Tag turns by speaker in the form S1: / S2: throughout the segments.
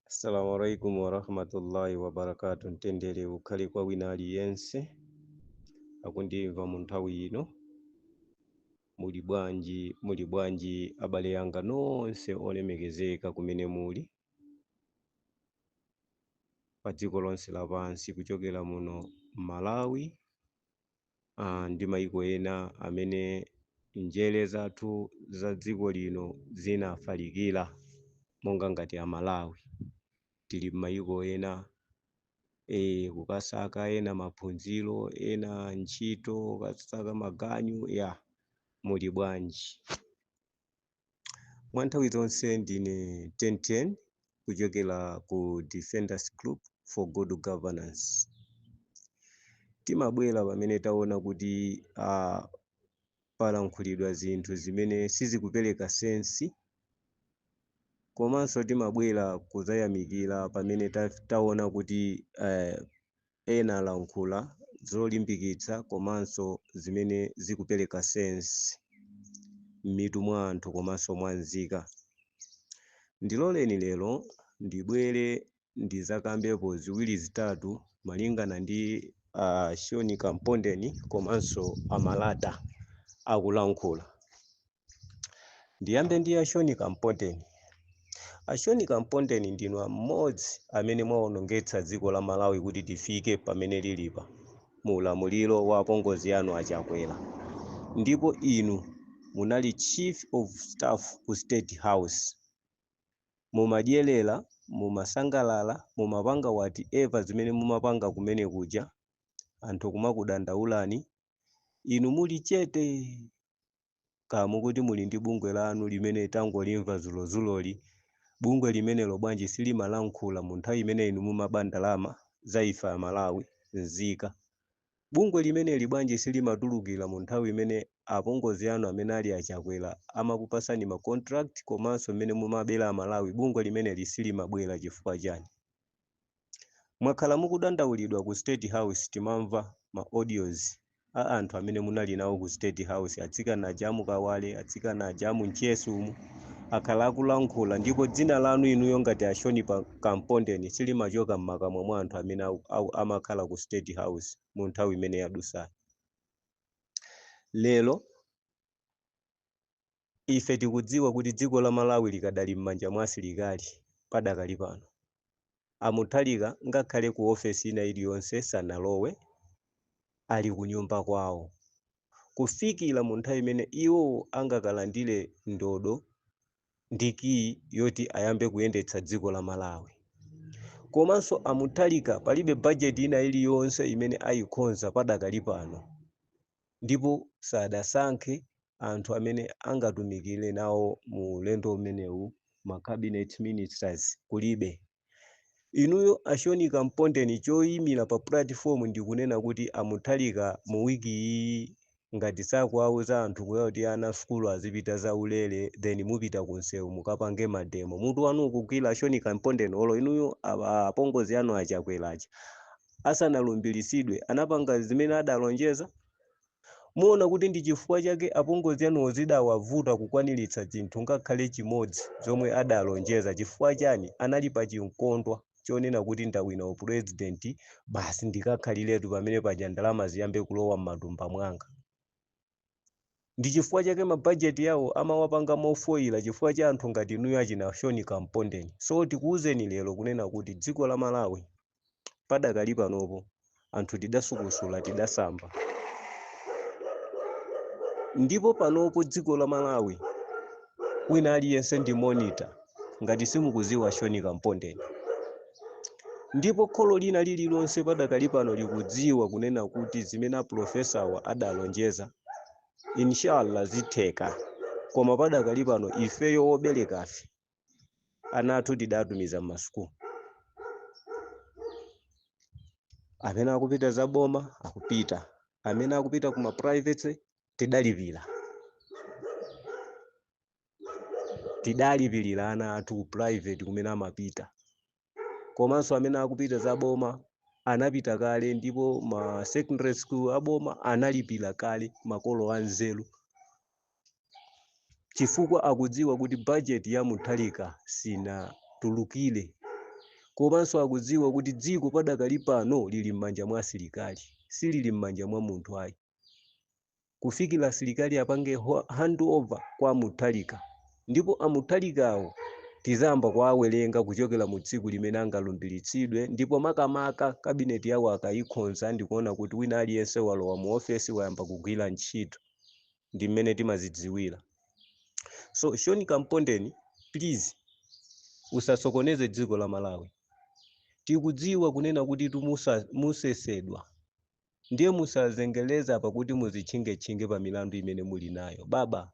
S1: Assalamu alaikum warahmatullahi wabarakatuh. Ntendere ukhale kwa wina aliyense akundimva mu nthawi ino. Muli bwanji abale yanga nonse olemekezeka kumene muli pa dziko lonse lapansi, kuchokera muno Malawi ndi mayiko ena amene njere zathu za dziko lino zinafalikira monga ngati a Malawi. Tili m'mayiko ena kukasaka ena maphunziro, ena ntchito, kukasaka maganyu ya muli bwanji. Mwa nthawi zonse ndine 1010 kuchokera ku Defenders Group for Good Governance. Timabwera pamene taona kuti palankhulidwa zinthu zimene sizikupereka sensi, komanso timabwera kuzayamikira pamene taona kuti ena alankhula zolimbikitsa komanso zimene zikupereka sensi m'mitu mwa anthu komanso mwa nzika. Ndiloleni lero ndibwere ndizakambepo ziwiri zitatu malingana ndi Shaun Kampondeni komanso Amalata akulankhula. Ndiyambe ndi Shaun Kampondeni. Shaun Kampondeni ndinu mmodzi amene mwawonongetsa dziko la Malawi kuti tifike pamene lilipa mu ulamuliro wa apongozi anu achakwera, ndipo inu munali Chief of Staff ku State House. Mumadyerera, mumasangalala, mumapanga whatever zimene mumapanga kumene kuja, anthu kumakudandaulani, inu muli chete kamukuti muli ndi bungwe lanu limene tangolimva zulozuloli. Bungwe limenelo bwanji silimalankhula mu nthawi imene inu mumaba ndalama za ife a Malawi nzika. Bungwe limeneli bwanji silimatulukira mu nthawi imene apongozi anu amene ali achakwera amakupasani ma contract komanso imene mumabera a Malawi. Bungwe limeneli silimabwera chifukwa chani? Mwakhala mukudandaulidwa ku State House, timamva ma audios a anthu amene munali nawo ku State House, atsikana ajamu Kawale, atsikana ajamu Nchesumu, akhala akulankhula, ndipo dzina lanu inuyo ngati Shaun Kampondeni silimachoka m'makamwa mwa anthu amene amakhala ku State House mu nthawi imene yadusa. Lero ife tikudziwa kuti dziko la Malawi likadali m'manja mwa asilikali padakali pano. Amuthalika ngakhale ku ofesi ina iliyonse sanalowe, ali ku nyumba kwawo kufikira mu nthawi imene iwo angakalandire ndodo ndiki yoti ayambe kuyendetsa dziko la Malawi. Komanso Amuthalika palibe budget ina iliyonse imene ayikonza padakali pano, ndipo sadasankhe anthu amene angatumikire nawo mu ulendo umenewu, ma cabinet ministers kulibe. Inuyo Shaun Kampondeni choyimira pa platform ndikunena kuti Amuthalika mu wiki iyi ngati sakuwauza anthu kuti ana skulu azipita za ulere, then mupita kunsewu mukapange mademo. Mutu wanu ukugwira Shaun Kampondeni olo inuyo apongozi anu achakweracha asanalumbiritsidwe anapanga zimene adalonjeza. Muona kuti ndi chifukwa chake apongozi anu zidawavuta kukwaniritsa chinthu ngakhale chimodzi zomwe adalonjeza. Chifukwa chani? Anali pa chinkondwa chonena kuti ndawina upresident, basi ndikakhaliretu pamene paja ndalama ziyambe kulowa m'matumba mwanga. Ndi chifukwa chake mabajeti yawo amawapanga mofoira chifukwa cha anthu ngati inuyo achina Shaun Kampondeni. So tikuwuzeni lero kunena kuti dziko la Malawi padakali panopo anthu tidasukusula, tidasamba. Ndipo panopo dziko la Malawi wina aliyense ndi monitor ngati simukuziwa Shaun Kampondeni. Ndipo kholo lina lililonse padakali pano likudziwa kunena kuti zimene aprofesa wa adalonjeza inshallah zitheka. Koma padakali pano ifeyo oberekafe ana athu tidatumiza m'masukulu. Amene akupita za boma akupita, amene akupita kuma private tidalipira. Tidalipirira ana athu ku private kumene amapita. Komanso amene akupita za boma anapita kale, ndipo ma secondary school aboma analipira kale makolo anzeru, chifukwa akudziwa kuti budget ya Muthalika sinatulukire komanso akudziwa kuti dziko padakali pano lili m'manja mwa asilikali, silili m'manja mwa munthu ayi. Kufikira asilikali apange handover kwa Mutharika, ndipo amutharikawo tizamba kuwawerenga kuchokera mu tsiku limene angalumbiritsidwe, ndipo makamaka kabineti yawo akayikhonza ndikuona kuti wina aliyense walowa mu ofesi wayamba kugwira ntchito, ndi mmene timazidziwira. So Shaun Kampondeni, please usasokoneze dziko la Malawi. Tikudziwa kunena kuti musesedwa, ndiye musazengeleza pakuti muzichinge pa milandu imene muli nayo. Baba,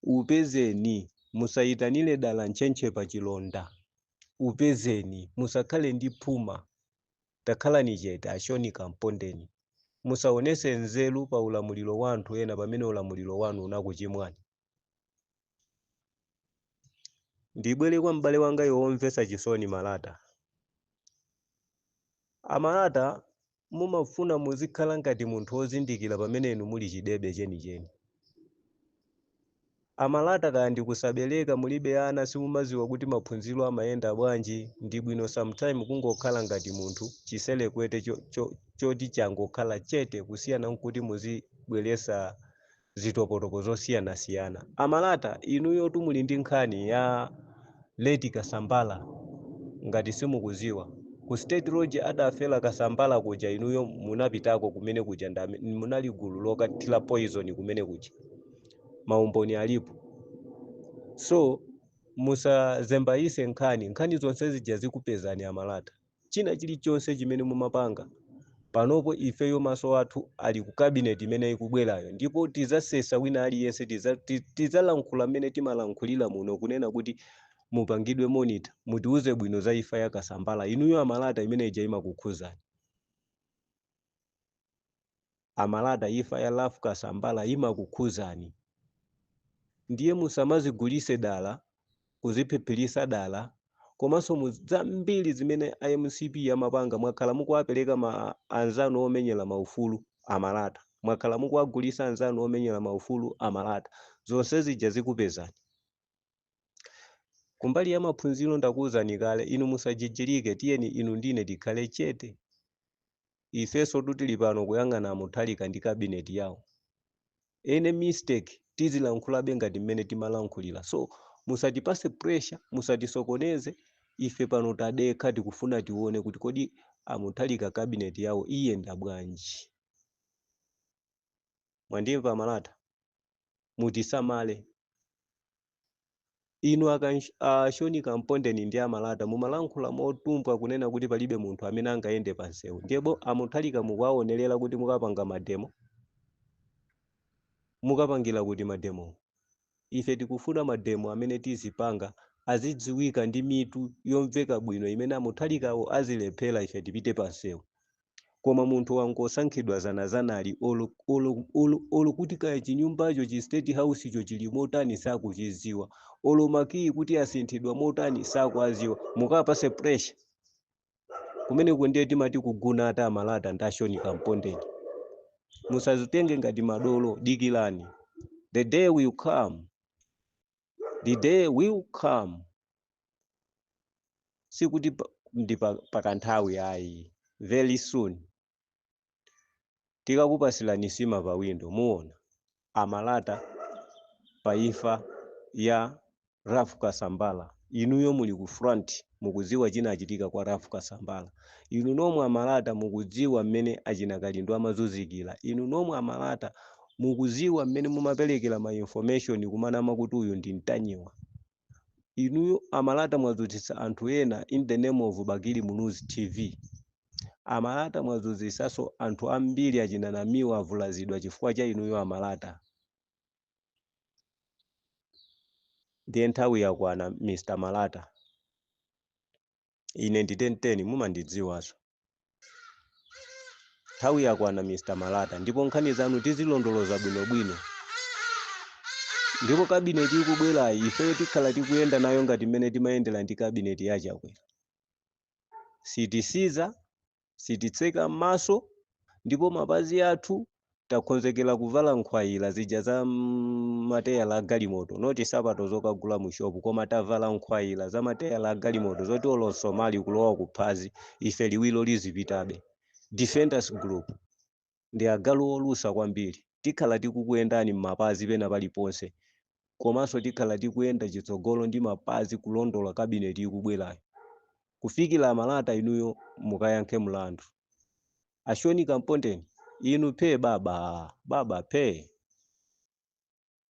S1: upezeni, musayitanire dala nchenche pa chilonda. Upezeni, musakhale ndi phuma. Takhalani chete a Shaun Kampondeni. Musaonese nzeru pa ulamuliro wa anthu ena pamene ulamuliro wanu unakuchimwani. Ndibwere kwa m'bale wanga yowomvetsa chisoni Malata. Amalata mumafuna muzikhala ngati munthu wozindikira pamene inu muli chidebe chenicheni. Amalata kaya ndikusabeleka mulibe ana simumaziwa kuti maphunziro amayenda bwanji, ndi bwino sometime kungokhala ngati munthu chiselekwete choti changokhala chete kusiyana nkuti muzibweresa zitopotoko zosiyana-siyana. Amalata inuyo muli ndi nkhani ya Lady Kasambala, ngati simukuziwa. Ku State Lodge adafela Kasambala kuja inuyo munapitako kumene kuja munali gulu lokathira poison kumene kuja. Maumboni alipo. So musazembaise nkhani zonse zija zikupezani Amalata. China chilichonse chimene mumapanga panopo ifeyo maso athu ali ku cabinet imene ikubwerayo, ndipo tizasesa wina aliyense tizalankhula mmene timalankhulira muno kunena kuti mupangidwe monitor, mutiuze bwino za ifa ya Kasambala. Inuyo Amalata imene ija imakukhuzani. Amalata ifa ya Love Kasambala imakukhuzani. Ndiye musamazigulise dala, kuziphiphiritsa dala, komanso muzambiri zimene IMCP yamapanga mwakhala mukuwapereka anzanu omenyera maufulu Amalata. Mwakhala mukuwagulisa anzanu omenyera maufulu Amalata. Zonse zija zikupezani. Kumbali ya maphunziro ndakuwuzani kale, inu musajijirike, tiyeni inu ndine tikhale chete. Ifeso tili pano kuyang'ana Mutharika ndi kabineti yawo. Ene mistake tizilankhulabe ngati mmene timalankhulira. So musatipase pressure, musatisokoneze. Ife pano tadekha tikufuna tione kuti kodi Mutharika kabineti yawo iyenda bwanji. Mwandimva Amalata? Mutisamale. Inu Shaun Kampondeni ndi Amalata mumalankhula motumpwa kunena kuti palibe munthu amene angayende pansewu. Ndipo Mutharika mukuwaonerera kuti mukapanga mademo. Mukapangira kuti mademo. Ife tikufuna mademo amene tizipanga azidziwika ndi mitu yomveka bwino imene Mutharikawo azilephera ife tipite pansewu. Koma munthu wangosankhidwa zanazanali olo kuti kaya chinyumbacho chi State House icho chili motani sakuchiziwa, olo makiyi kuti asinthidwa motani sakuaziwa, mukapase pressure. Kumene ndiye timati kuguna ata Amalata ndi Shaun Kampondeni. Musazitenge ngati madolo, dikilani. The day will come. The day will come. Sikuti ndi pakanthawi ayi. Very soon. Tikakupasilani sima pa window muona Amalata paifa ya Love Kasambala. Inuyo muli ku front mukuziwa chinachitika kwa Love Kasambala. Inu nomwe Amalata mukuziwa mmene achinakalindwa amazuzikira. Inu nomwe Amalata mukuziwa mmene mumaperekera ma information kumanama kuti uyu ndi mtanyiwa. Inuyo Amalata mwazutitsa anthu ena in the name of Bakili Munuzi TV. Amalata mwazunzisaso anthu ambiri achinanamiwa avulazidwa chifukwa cha inuyo Amalata. Ndiye nthawi yakwana Mr. Malata. Ine nditenteni mumandidziwaso. Nthawi yakwana Mr. Malata, ndipo nkhani zanu tizilondoloza bwinobwino. Ndipo kabineti ikubwerayi ife tikhala tikuyenda nayo ngati mmene timayendera ndi kabineti yachakwera. Sitisiza, sititseka maso, ndipo mapazi athu takonzekera kuvala nkhwayira zija za mateyala a galimoto noti sapato zokagula mu shopu koma tavala nkhwayira za mateyala a galimoto zoti olo Somali kulowa kuphazi ife liwiro lizipitabe. Defenders Group ndi agalu olusa kwambiri, tikhala tikukuyendani m'mapazi pena paliponse komanso tikhala tikuyenda chitsogolo ndi mapazi kulondola kabineti ikubwerayo kufikira malata inuyo mukayankhe mlandu. Ashoni Kampondeni inu phe baba phe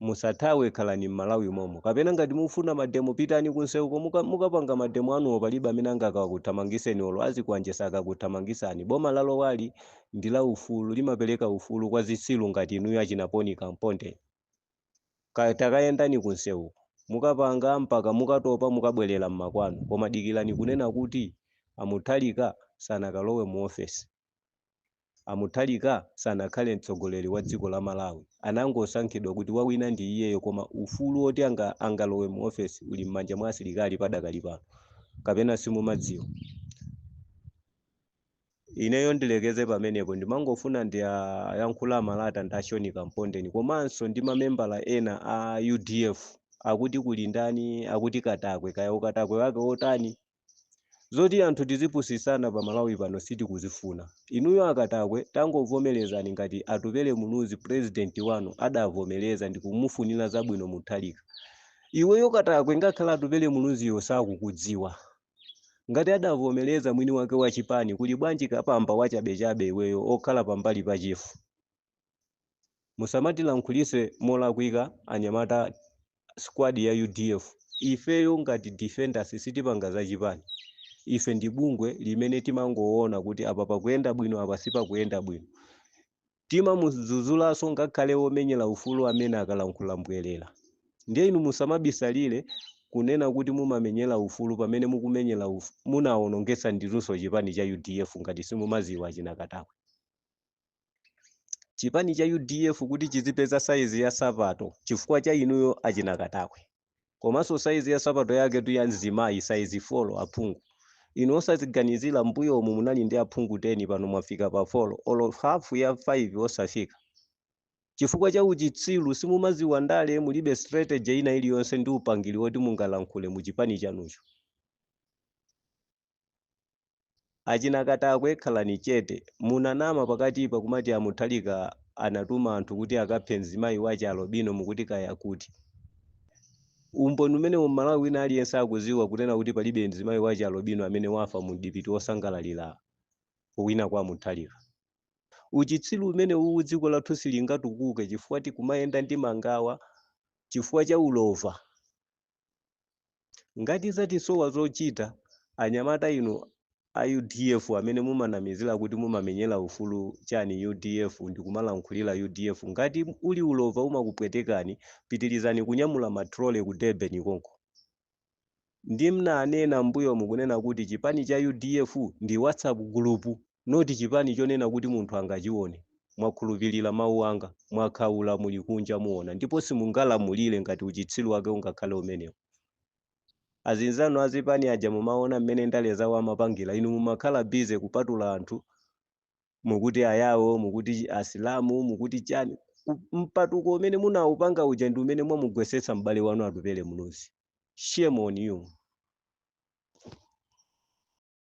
S1: musathawe, khalani m'Malawi momo, kapena ngati mufuna mademo pitani kunseuko mukapanga mademo anuwo palibe amene angakakuthamangiseni olo azikwanjesa akakuthamangisani. Boma la Lowali ndi la ufulu, limapereka ufulu kwa zitsilu ngati inuyo achinaponi Kampondeni. Takayendani kunseuko mukapanga mpaka mukatopa mukabwerera m'makwanu, koma dikirani kunena kuti Amuthalika sanakalowe mu ofesi, Amuthalika sanakhale mtsogoleri wa dziko la Malawi, anangosankhidwa kuti wawina ndi iyeyo, koma ufulu woti angalowe mu ofesi uli m'manja mwa asilikali padakali pano, kapena simumadziwa. Ineyo ndilekeze pamenepo, ndimangofuna ndiyankhula malata ndi Ashoni Kampondeni komanso ndi mamembala ena a UDF akuti kulindani, akuti Katakwe, kaya ukatakwe wake otani, zoti anthu tizipusisana pa Malawi pano sitikuzifuna. Inuyo Akatakwe tangovomerezani ngati atupele munuzi president wanu adavomereza ndi kumufunira zabwino Muthalika. Iweyo Katakwe ngakhala atupele munuziyo sakukudziwa, ngati adavomereza mwini wake wa chipani kuli bwanji kapamba wachabechabe iweyo okhala pambali pa chifu. Musamatilankhulise molakwika anyamata squad ya UDF. Ifeyo ngati defenders sitipanga za chipani, ife ndi bungwe limene timangoona kuti apa pakuyenda bwino apa sipakuyenda bwino. Timamuzuzulaso ngakhale womenyera ufulu amene akalankhula mbwerera. Ndiye inu musamabisalire kunena kuti mumamenyera ufulu pamene mukumenyera munaonongesa ndiruso chipani cha UDF ngati simumaziwa achina Katakwe. Chipani cha UDF kuti chizipeza saizi ya sapato chifukwa cha inuyo achina Katakwe, komanso saizi ya sapato yake tu ya nzimayi saizi 4 aphungu. Inu osaziganizira mbuyo omwe munali ndi aphungu 10 pano mwafika pa 4 olo hafu ya 5 osafika. Chifukwa cha uchitsilu simumaziwa ndale, mulibe strategy ina iliyonse ndi upangiri woti mungalankhule mu chipani chanucho. Achina Katakwe khalani chete, munanama pakati pa kumati Amuthalika anatuma anthu kuti akaphe mzimayi wache Alobino mukuti kaya kuti. Umboni umene mu Malawi wina aliyense akuziwa kunena kuti palibe mzimayi wache Alobino amene wafa mu dipiti osangalalira kuwina kwa Amuthalika. Uchitsilu umene uwu dziko lathu silingatukuke chifukwa tikumayenda ndi mangawa chifukwa cha ulova. Ngati zatisowa zochita anyamata inu a UDF amene mumanamizira kuti mumamenyera ufulu chani UDF ndi kumalankhulira UDF, ngati uli ulova umakupwetekani pitirizani kunyamula matrole ku Durban konko. Ndi mnanena mbuyo mukunena kuti chipani cha UDF ndi WhatsApp group, noti chipani chonena kuti munthu angachione. Mwakhulupirira mawu anga, mwakhaula muli kunja muona, ndipo simungalamulire ngati uchitsilu wake ungakhale umenewo. Azinzanu azipani aja mumaona mmene ndale zawo amapangira, inu mumakhala bize kupatula anthu mukuti ayawo, mukuti asilamu, mukuti chani. Mpatuko umene munaupanga uja ndi umene mwamugwesetsa m'bale wanu atupele munuzi. Shame on you.